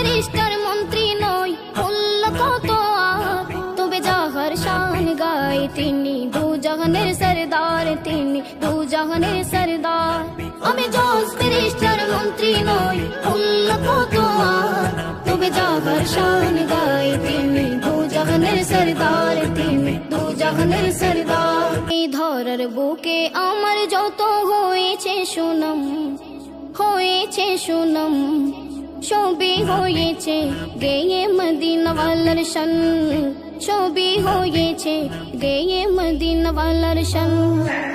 Barrister মন্ত্রী নয়, উল্ল কত আর, তবে যাহার শান গায় তিনি দু জাহানের সরদার, তিনি দু জাহানের সরদার। আমি জজ ব্যারিস্টার মন্ত্রী নই, উল্ল কত আর, তবে যাহার শান গায় তিনি দু জাহানের সরদার, তিনি দু জাহানের সরদার। এই ধরার বুকে আমার যত হয়েছে সুনাম, হয়েছে সুনাম, সবই হয়েছে গেয়ে মদিনাওয়ালার শান, সবই হয়েছে গেয়ে মদিনাওয়ালার শান।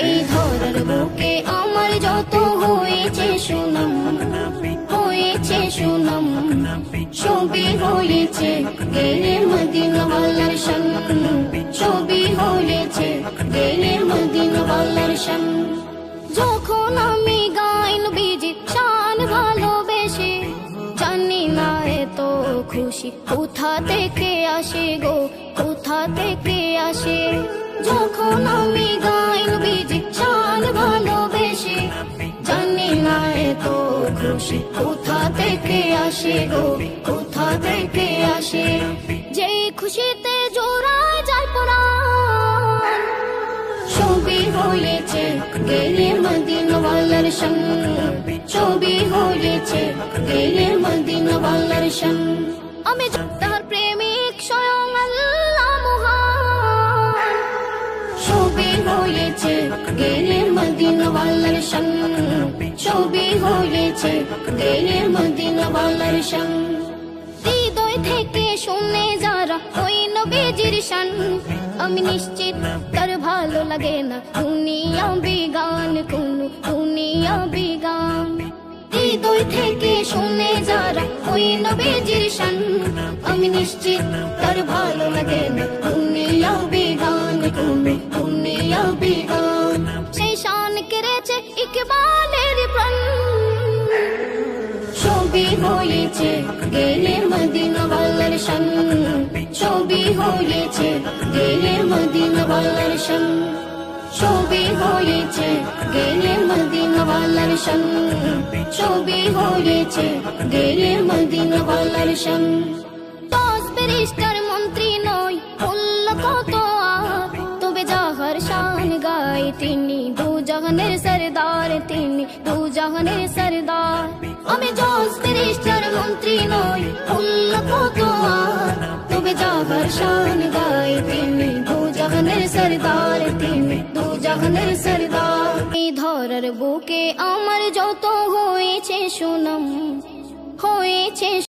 এই ধরার বুকে আমার যত হয়েছে সুনাম, হয়েছে সুনাম, সবই হয়েছে গেয়ে মদিনাওয়ালার শান, সবই হয়েছে গেয়ে মদিনাওয়ালার শান। যখন আমি গাই নবীজির শান ভালোবেসে, জানি না এত খুশি কোথা থেকে আসে গো, কোথা থেকে আসে। যখন আমি গাই নবীজির শান ভালোবেসে, জানি না এত খুশি কোথা থেকে আসে গো, কোথা থেকে আসে। যেই খুশিতে জোড়ায় যায় প্রাণ, সবই হয়েছে গেয়ে মদিনাওয়ালার শান, সবই হয়েছে গেয়ে মদিনাওয়ালার শান। আমি তাহার প্রেমিক স্বয়ং আল্লাহ মহান, সবই হয়েছে গেয়ে মদিনাওয়ালার শান, সবই হয়েছে গেয়ে মদিনাওয়ালার শান। হৃদয় থেকে শুনে যারা ওই নবীজির শান, আমি নিশ্চিত তার ভালো লাগে না দুনিয়া বিগান, কোন দুনিয়া বিগান। হৃদয় থেকে শুনে যারা ওই নবীজির শান, আমি নিশ্চিত তার ভালো লাগে না দুনিয়া বিগান, কোন দুনিয়া বিগান। সেই শান কেড়েছে ইকবালের প্রাণ, সবই হয়েছে গেয়ে মদিনাওয়ালার শান, সবই হয়েছে গেয়ে মদিনাওয়ালার শান, সবই হয়েছে গেয়ে মদিনাওয়ালার শান, সবই হয়েছে গেয়ে মদিনাওয়ালার শান। জজ ব্যারিস্টার মন্ত্রী নয়, উল্ল কত আর, তবে যাহার শান গায় তিনি দু জাহানের সরদার, তিনি দু জাহানের সরদার। আমি জজ ব্যারিস্টার মন্ত্রী নই, উল্ল কত আর, তবে যাহার শান গায় তিনি দু জাহানের সরদার, তিনি দু জাহানের সরদার। এই ধরার বুকে আমার যত হয়েছে সুনাম, হয়েছে